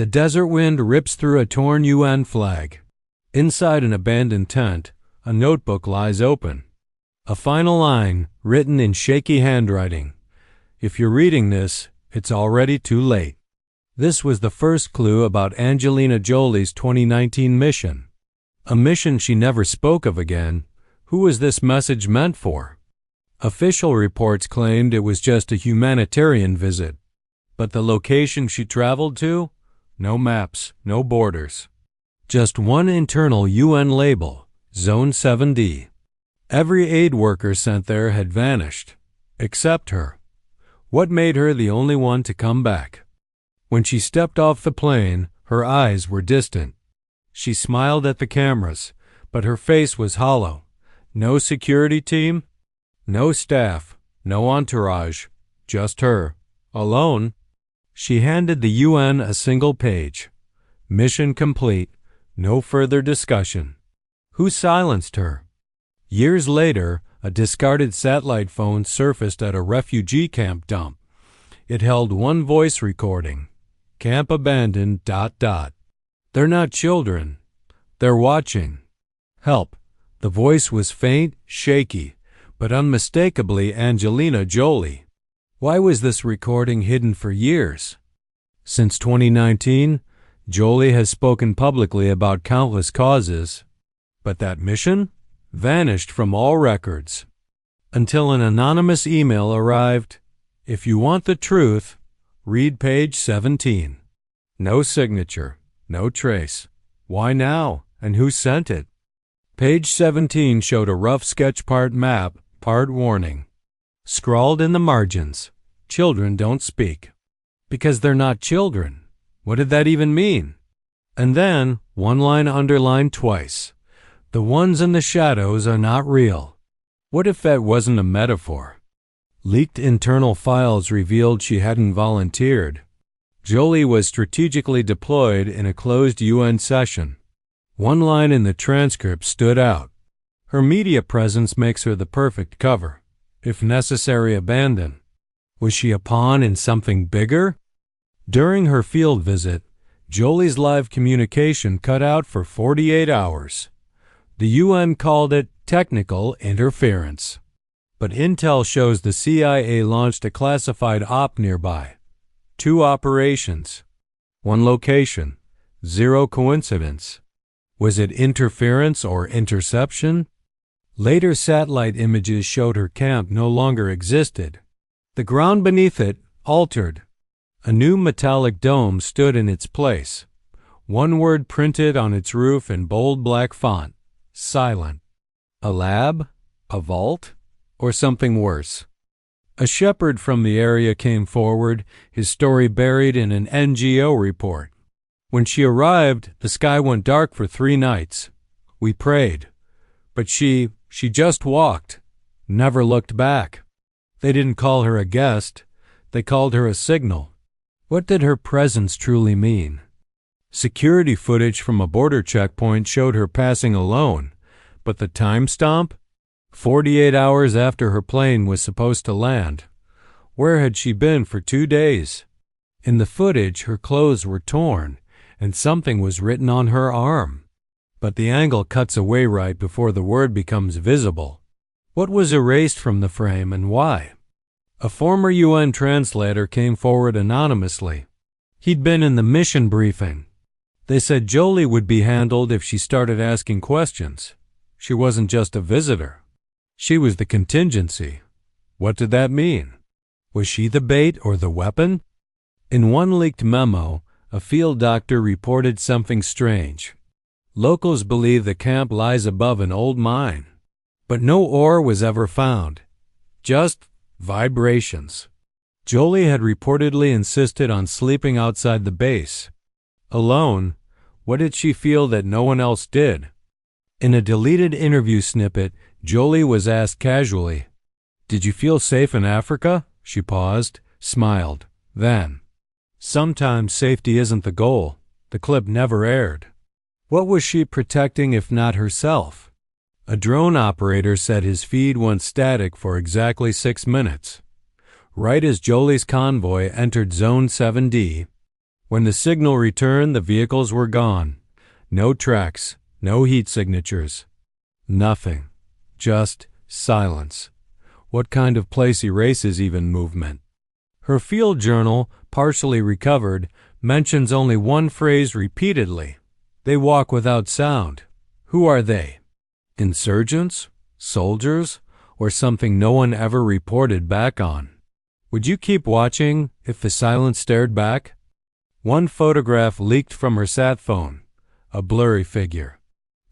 The desert wind rips through a torn UN flag. Inside an abandoned tent, a notebook lies open. A final line, written in shaky handwriting. If you're reading this, it's already too late. This was the first clue about Angelina Jolie's 2019 mission. A mission she never spoke of again. Who was this message meant for? Official reports claimed it was just a humanitarian visit. But the location she traveled to? No maps, no borders. Just one internal UN label, Zone 7D. Every aid worker sent there had vanished, except her. What made her the only one to come back? When she stepped off the plane, her eyes were distant. She smiled at the cameras, but her face was hollow. No security team, no staff, no entourage, just her, alone. She handed the UN a single page. Mission complete, no further discussion. Who silenced her? Years later, a discarded satellite phone surfaced at a refugee camp dump. It held one voice recording. Camp abandoned, ... They're not children. They're watching. Help. The voice was faint, shaky, but unmistakably Angelina Jolie. Why was this recording hidden for years? Since 2019, Jolie has spoken publicly about countless causes, but that mission vanished from all records. Until an anonymous email arrived. If you want the truth, read page 17. No signature, no trace. Why now, and who sent it? Page 17 showed a rough sketch part map, part warning. Scrawled in the margins, children don't speak. Because they're not children. What did that even mean? And then, one line underlined twice. The ones in the shadows are not real. What if that wasn't a metaphor? Leaked internal files revealed she hadn't volunteered. Jolie was strategically deployed in a closed UN session. One line in the transcript stood out. Her media presence makes her the perfect cover. If necessary, abandon. Was she a pawn in something bigger? During her field visit, Jolie's live communication cut out for 48 hours. The UN called it technical interference. But intel shows the CIA launched a classified op nearby. 2 operations. 1 location. 0 coincidence. Was it interference or interception? Later satellite images showed her camp no longer existed. The ground beneath it altered. A new metallic dome stood in its place. One word printed on its roof in bold black font. Silent. A lab? A vault? Or something worse? A shepherd from the area came forward, his story buried in an NGO report. When she arrived, the sky went dark for 3 nights. We prayed. But she just walked, never looked back. They didn't call her a guest. They called her a signal. What did her presence truly mean? Security footage from a border checkpoint showed her passing alone, but the time stamp? 48 hours after her plane was supposed to land. Where had she been for 2 days? In the footage, her clothes were torn, and something was written on her arm. But the angle cuts away right before the word becomes visible. What was erased from the frame and why? A former UN translator came forward anonymously. He'd been in the mission briefing. They said Jolie would be handled if she started asking questions. She wasn't just a visitor. She was the contingency. What did that mean? Was she the bait or the weapon? In one leaked memo, a field doctor reported something strange. Locals believe the camp lies above an old mine. But no ore was ever found. Just vibrations. Jolie had reportedly insisted on sleeping outside the base. Alone, what did she feel that no one else did? In a deleted interview snippet, Jolie was asked casually, "Did you feel safe in Africa?" She paused, smiled. Then, "Sometimes safety isn't the goal." The clip never aired. What was she protecting if not herself? A drone operator said his feed went static for exactly 6 minutes. Right as Jolie's convoy entered Zone 7D, When the signal returned, the vehicles were gone. No tracks, no heat signatures. Nothing. Just silence. What kind of place erases even movement? Her field journal, partially recovered, mentions only one phrase repeatedly. They walk without sound. Who are they? Insurgents? Soldiers? Or something no one ever reported back on? Would you keep watching if the silence stared back? One photograph leaked from her sat phone. A blurry figure.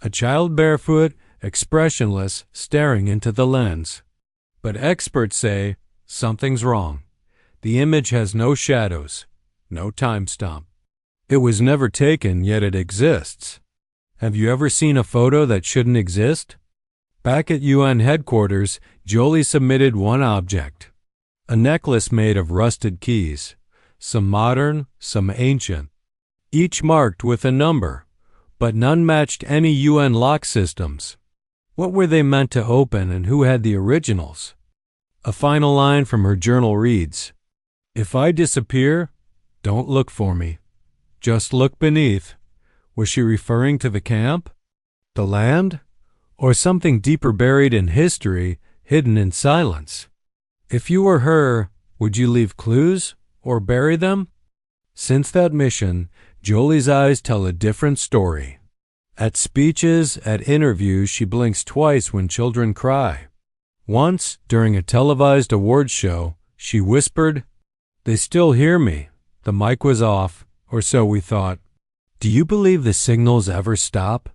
A child barefoot, expressionless, staring into the lens. But experts say something's wrong. The image has no shadows, no timestamp. It was never taken, yet it exists. Have you ever seen a photo that shouldn't exist? Back at UN headquarters, Jolie submitted one object. A necklace made of rusted keys. Some modern, some ancient. Each marked with a number, but none matched any UN lock systems. What were they meant to open and who had the originals? A final line from her journal reads, "If I disappear, don't look for me. Just look beneath." Was she referring to the camp? The land? Or something deeper buried in history, hidden in silence? If you were her, would you leave clues or bury them? Since that mission, Jolie's eyes tell a different story. At speeches, at interviews, she blinks twice when children cry. Once, during a televised awards show, she whispered, "They still hear me." The mic was off, or so we thought. Do you believe the signals ever stop?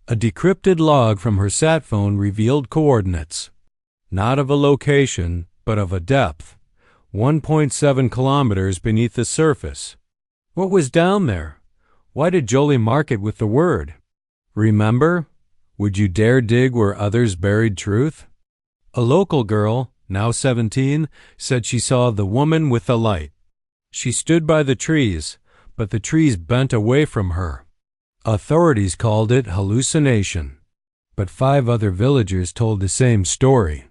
A decrypted log from her sat phone revealed coordinates. Not of a location, but of a depth. 1.7 kilometers beneath the surface. What was down there? Why did Jolie mark it with the word? Remember? Would you dare dig where others buried truth? A local girl, now 17, said she saw the woman with the light. She stood by the trees, but the trees bent away from her. Authorities called it hallucination, but 5 other villagers told the same story.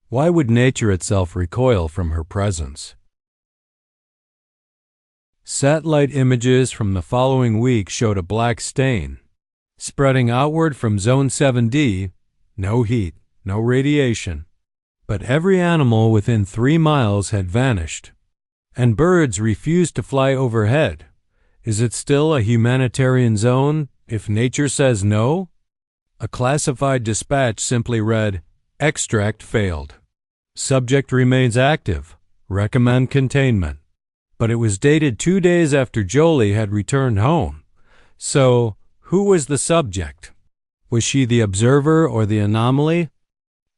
Why would nature itself recoil from her presence? Satellite images from the following week showed a black stain. Spreading outward from Zone 7D, no heat, no radiation. But every animal within 3 miles had vanished. And birds refused to fly overhead. Is it still a humanitarian zone if nature says no? A classified dispatch simply read, "Extract failed. Subject remains active. Recommend containment." But it was dated 2 days after Jolie had returned home. So, who was the subject? Was she the observer or the anomaly?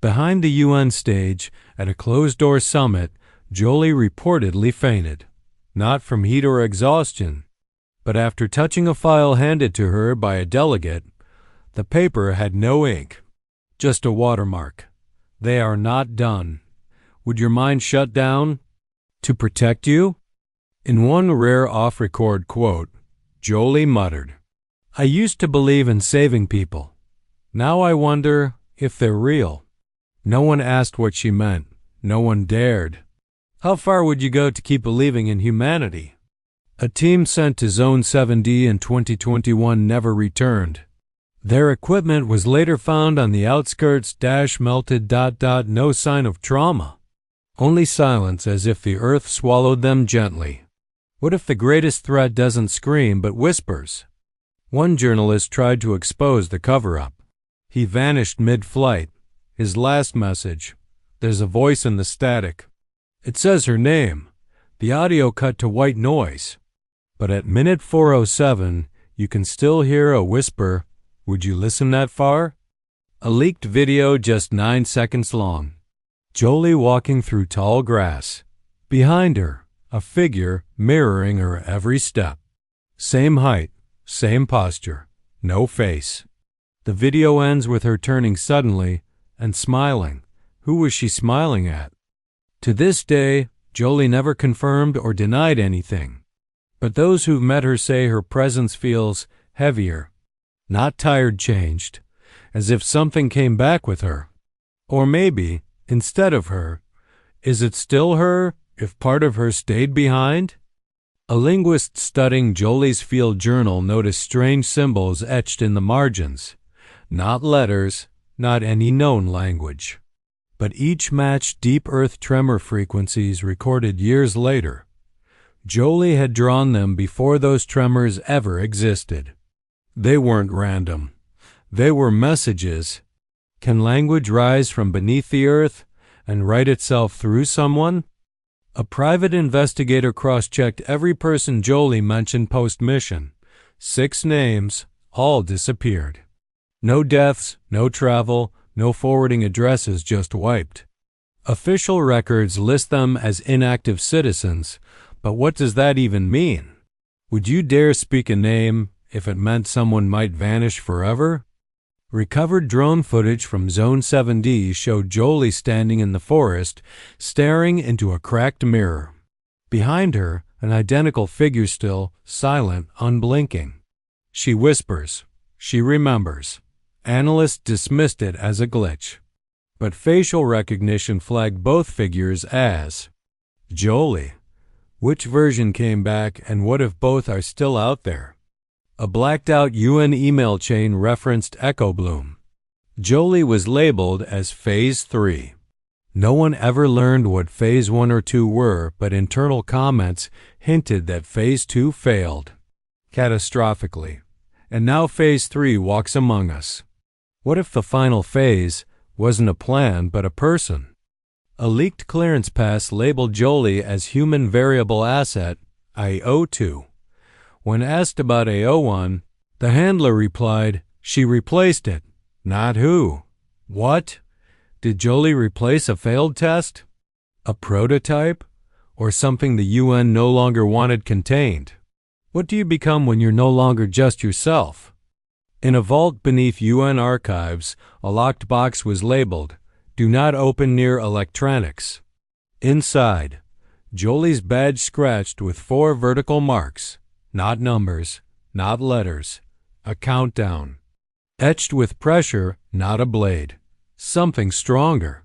Behind the UN stage, at a closed-door summit, Jolie reportedly fainted. Not from heat or exhaustion, but after touching a file handed to her by a delegate. The paper had no ink, just a watermark. They are not done. Would your mind shut down? To protect you? In one rare off-record quote, Jolie muttered, "I used to believe in saving people. Now I wonder if they're real." No one asked what she meant. No one dared. How far would you go to keep believing in humanity? A team sent to Zone 7D in 2021 never returned. Their equipment was later found on the outskirts melted ... no sign of trauma. Only silence, as if the earth swallowed them gently. What if the greatest threat doesn't scream but whispers? One journalist tried to expose the cover-up. He vanished mid-flight. His last message, "There's a voice in the static. It says her name." The audio cut to white noise. But at minute 4:07, you can still hear a whisper. Would you listen that far? A leaked video just 9 seconds long. Jolie walking through tall grass. Behind her, a figure mirroring her every step. Same height, same posture, no face. The video ends with her turning suddenly and smiling. Who was she smiling at? To this day, Jolie never confirmed or denied anything. But those who've met her say her presence feels heavier, not tired changed, as if something came back with her. Or maybe, instead of her, is it still her if part of her stayed behind? A linguist studying Jolie's field journal noticed strange symbols etched in the margins. Not letters, not any known language. But each matched deep earth tremor frequencies recorded years later. Jolie had drawn them before those tremors ever existed. They weren't random. They were messages. Can language rise from beneath the earth and write itself through someone? A private investigator cross-checked every person Jolie mentioned post-mission. 6 names, all disappeared. No deaths, no travel, no forwarding addresses, just wiped. Official records list them as inactive citizens, but what does that even mean? Would you dare speak a name if it meant someone might vanish forever? Recovered drone footage from Zone 7D showed Jolie standing in the forest, staring into a cracked mirror. Behind her, an identical figure still, silent, unblinking. She whispers. She remembers. Analysts dismissed it as a glitch. But facial recognition flagged both figures as Jolie. Which version came back, and what if both are still out there? A blacked-out UN email chain referenced Echo Bloom. Jolie was labeled as Phase 3. No one ever learned what Phase 1 or 2 were, but internal comments hinted that Phase 2 failed catastrophically. And now Phase 3 walks among us. What if the final phase wasn't a plan but a person? A leaked clearance pass labeled Jolie as Human Variable Asset, AO2. When asked about AO1, the handler replied, she replaced it. Not who. What? Did Jolie replace a failed test? A prototype? Or something the UN no longer wanted contained? What do you become when you're no longer just yourself? In a vault beneath UN archives, a locked box was labeled, "Do not open near electronics." Inside, Jolie's badge scratched with 4 vertical marks. Not numbers, not letters, a countdown. Etched with pressure, not a blade. Something stronger.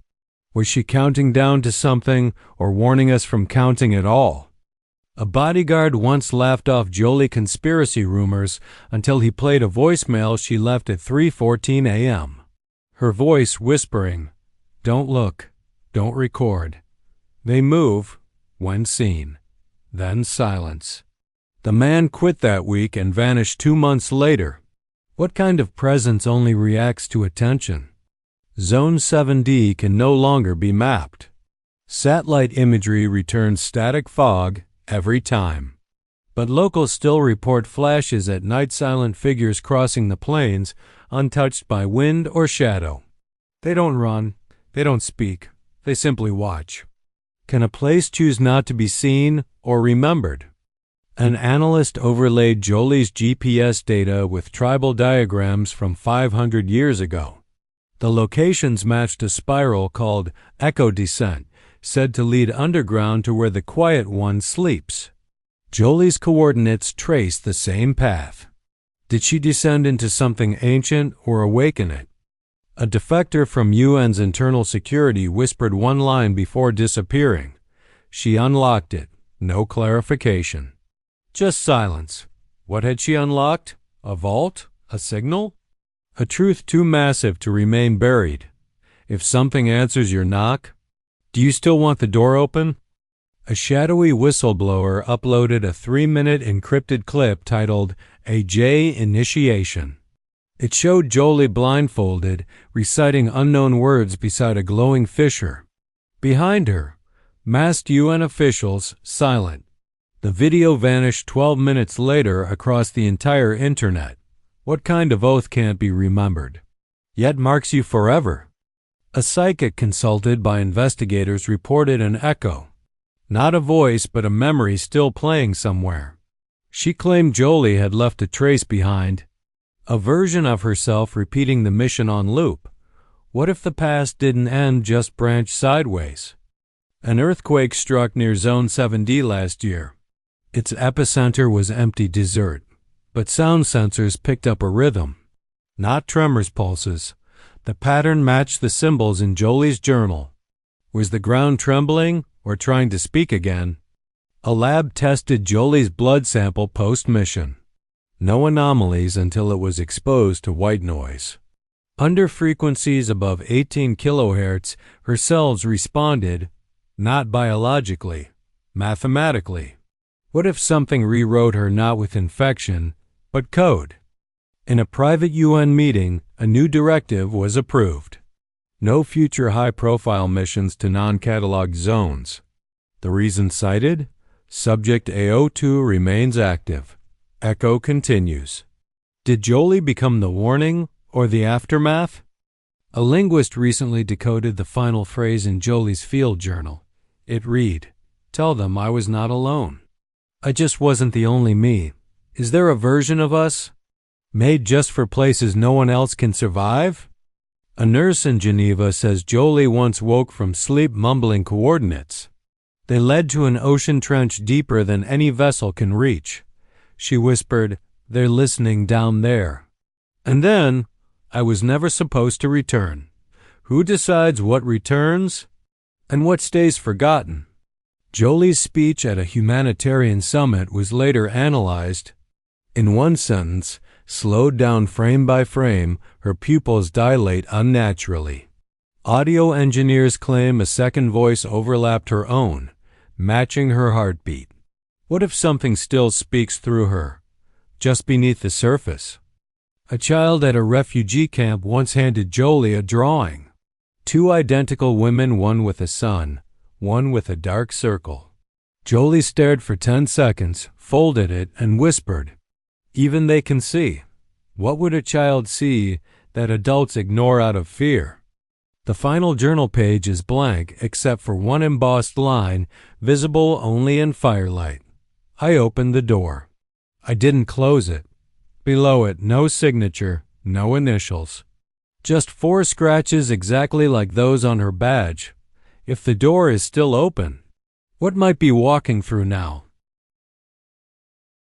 Was she counting down to something or warning us from counting at all? A bodyguard once laughed off Jolie conspiracy rumors until he played a voicemail she left at 3:14 a.m. Her voice whispering, "Don't look, don't record." They move when seen. Then silence. The man quit that week and vanished 2 months later. What kind of presence only reacts to attention? Zone 7D can no longer be mapped. Satellite imagery returns static fog every time. But locals still report flashes at night, silent figures crossing the plains, untouched by wind or shadow. They don't run, they don't speak, they simply watch. Can a place choose not to be seen or remembered? An analyst overlaid Jolie's GPS data with tribal diagrams from 500 years ago. The locations matched a spiral called Echo Descent, said to lead underground to where the Quiet One sleeps. Jolie's coordinates trace the same path. Did she descend into something ancient or awaken it? A defector from UN's internal security whispered one line before disappearing. She unlocked it. No clarification. Just silence. What had she unlocked? A vault? A signal? A truth too massive to remain buried. If something answers your knock, do you still want the door open? A shadowy whistleblower uploaded a 3-minute encrypted clip titled "A J Initiation." It showed Jolie blindfolded, reciting unknown words beside a glowing fissure. Behind her, masked UN officials, silent. The video vanished 12 minutes later across the entire internet. What kind of oath can't be remembered, yet marks you forever? A psychic consulted by investigators reported an echo. Not a voice, but a memory still playing somewhere. She claimed Jolie had left a trace behind. A version of herself repeating the mission on loop. What if the past didn't end, just branched sideways? An earthquake struck near Zone 7D last year. Its epicenter was empty desert, but sound sensors picked up a rhythm. Not tremors pulses. The pattern matched the symbols in Jolie's journal. Was the ground trembling or trying to speak again? A lab tested Jolie's blood sample post-mission. No anomalies until it was exposed to white noise. Under frequencies above 18 kilohertz, her cells responded, not biologically, mathematically. What if something rewrote her not with infection, but code? In a private UN meeting, a new directive was approved. No future high-profile missions to non-cataloged zones. The reason cited? Subject AO2 remains active. Echo continues. Did Jolie become the warning or the aftermath? A linguist recently decoded the final phrase in Jolie's field journal. It read, "Tell them I was not alone. I just wasn't the only me. Is there a version of us? Made just for places no one else can survive?" A nurse in Geneva says Jolie once woke from sleep mumbling coordinates. They led to an ocean trench deeper than any vessel can reach. She whispered, "They're listening down there." And then, "I was never supposed to return." Who decides what returns and what stays forgotten? Jolie's speech at a humanitarian summit was later analyzed. In one sentence, slowed down frame by frame, her pupils dilate unnaturally. Audio engineers claim a second voice overlapped her own, matching her heartbeat. What if something still speaks through her, just beneath the surface? A child at a refugee camp once handed Jolie a drawing. Two identical women, one with a sun, one with a dark circle. Jolie stared for 10 seconds, folded it, and whispered, "Even they can see." What would a child see that adults ignore out of fear? The final journal page is blank except for one embossed line, visible only in firelight. I opened the door. I didn't close it. Below it, no signature, no initials. Just 4 scratches exactly like those on her badge. If the door is still open, what might be walking through now?